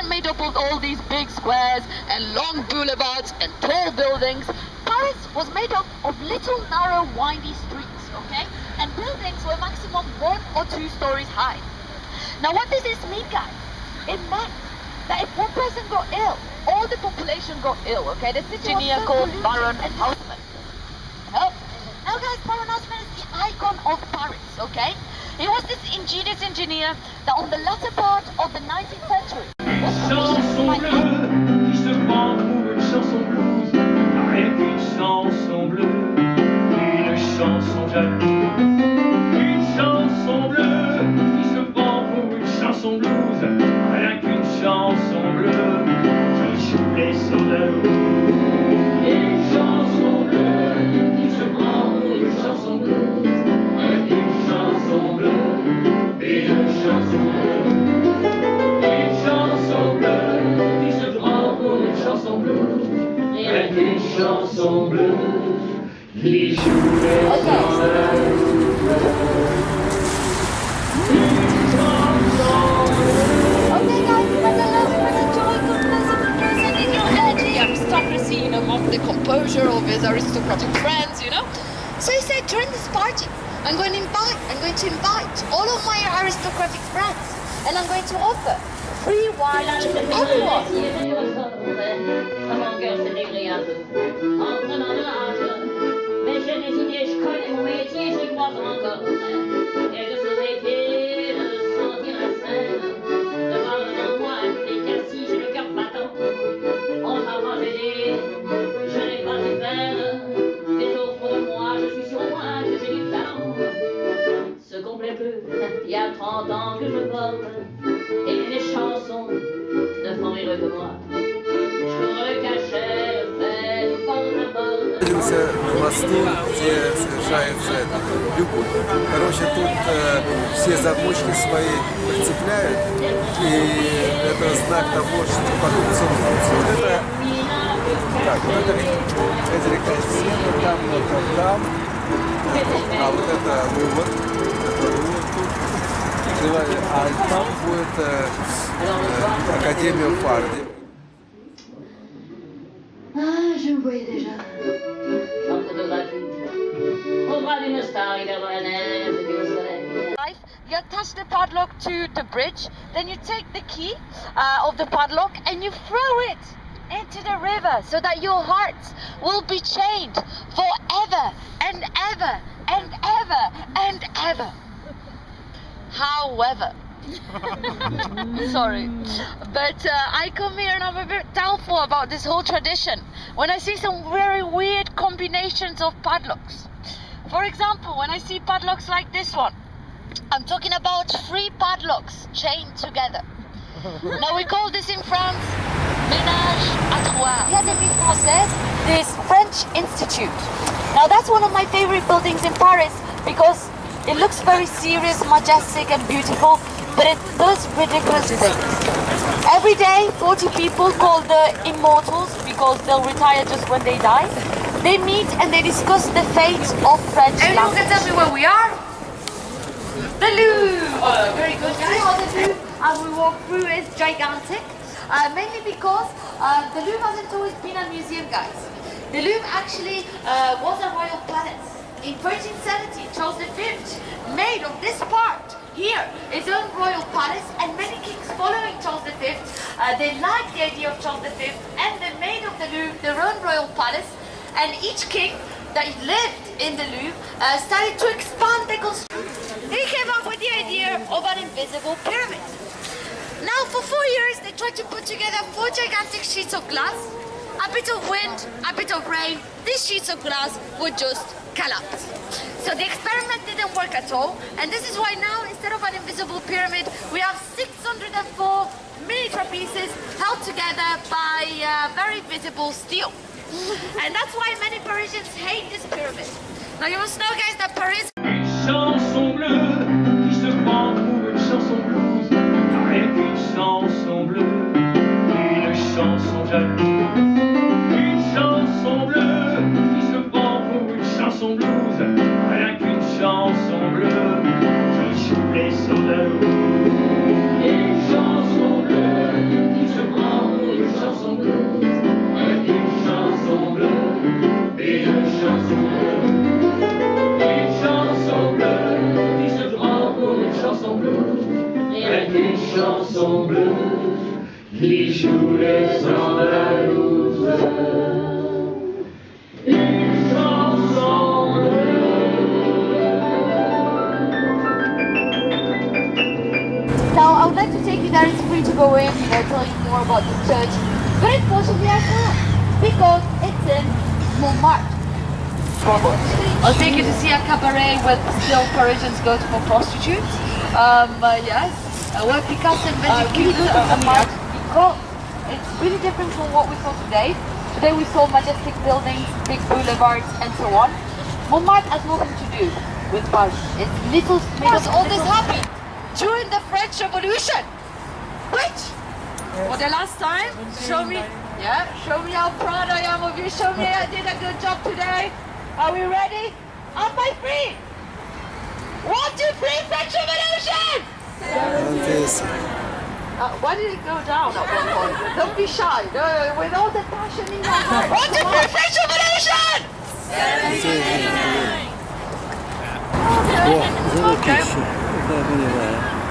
wasn't made up of all these big squares and long boulevards and tall buildings. Paris was made up of little narrow windy streets, okay? And buildings were maximum 1 or 2 stories high. Now what does this mean, guys? It meant that if one person got ill, all the population got ill, okay? The city was so called Baron Haussmann. Now guys, Baron Haussmann is the icon of Paris, okay? He was this ingenious engineer that on the latter part of the 19th century was commissioned by qui se prend pour une chanson blues, rien qu'une chanson bleue, une chanson jalouse. Une chanson bleue qui se prend pour une chanson blues, rien qu'une chanson bleue qui joue les soldats. Une chanson bleue qui se prend pour une chanson blues, rien qu'une chanson bleue, une chanson bleue. Une chanson bleue qui se prend pour une chanson bleue, rien qu'une chanson bleue qui joue les soldats. Okay guys, but the last minute joy person in your head, the aristocracy, you know, of the composure of his aristocratic friends, you know. So he said, during this party, I'm going to invite all of my aristocratic friends, and I'm going to offer free wine to everyone. À mon cœur s'est dégré un peu, en prenant de l'âge. Mais j'ai des idées, je connais mon métier, j'y crois encore. Quelque chose mes pieds, de sentir la scène, de voir devant moi des cassis, j'ai le cœur battant. On m'a pas aidé, je n'ai pas eu peine. Des au fond de moi, je suis sur moi que j'ai du talent. Ce complet bleu, il y a 30 ans que je porte, et les chansons ne font rire que moi. Находимся на мосту, где совершается любовь. Короче, тут все замочки свои прицепляют, и это знак того, что потом целуются. Вот это, так, вот это река Сена, там, а вот это вывод тут, а там будет Академия Фарди. Ah, je me voyais déjà. En photographie. Au bras d'une star, hiver dans la neige et au soleil. You attach the padlock to the bridge, then you take the key of the padlock and you throw it into the river so that your hearts will be chained forever and ever and ever and ever. However, sorry, but I come here and I'm a bit doubtful about this whole tradition when I see some very weird combinations of padlocks. For example, when I see padlocks like this one, I'm talking about 3 padlocks chained together. Now we call this in France ménage à trois. L'Académie Française, this French institute. Now that's one of my favorite buildings in Paris because it looks very serious, majestic and beautiful, but it does ridiculous things. Every day, 40 people called the immortals, because they'll retire just when they die, they meet and they discuss the fate of French language. Anyone can tell me where we are? The Louvre! Very good, guys. The Louvre, as we walk through, is gigantic, mainly because the Louvre hasn't always been a museum, guys. The Louvre actually was a royal palace. In 1370, Charles V made of this part here his own royal palace, and many kings following Charles V, they liked the idea of Charles V, and they made of the Louvre their own royal palace, and each king that lived in the Louvre started to expand the construction. He came up with the idea of an invisible pyramid. Now for 4 years they tried to put together 4 gigantic sheets of glass. A bit of wind, a bit of rain, these sheets of glass would just collapse. So the experiment didn't work at all, and this is why now, instead of an invisible pyramid, we have 604 mini trapezes held together by very visible steel. And that's why many Parisians hate this pyramid. Now you must know, guys, that Paris... Une chanson bleue qui se prend pour une chanson blues, rien qu'une chanson bleue, une chanson jalouse. Une chanson bleue qui se prend pour une chanson blues, rien qu'une chanson bleue qui joue les soldats. Une chanson bleue qui se chansons bleues qui jouent les Andalouses. Une chanson bleue. Now, I would like to take you there. It's free to go in, tell you more about the church. But unfortunately, I can't because it's in Montmartre. I'll take you to see a cabaret where still Parisians go for prostitutes. Yes, where Picasso invented Cubism. It's really different from what we saw today. Today we saw majestic buildings, big boulevards, and so on. Montmartre has nothing to do with Paris. It's little. All this happened during the French Revolution. Which, for the last time, show me how proud I am of you. Show me I did a good job today. Are we ready? On my feet. 1, 2, 3, French Revolution! Why did it go down at one point? Don't be shy. No, with all the passion in your heart. 1, 2, 3, French Revolution! О, золотище. Да, понимаю.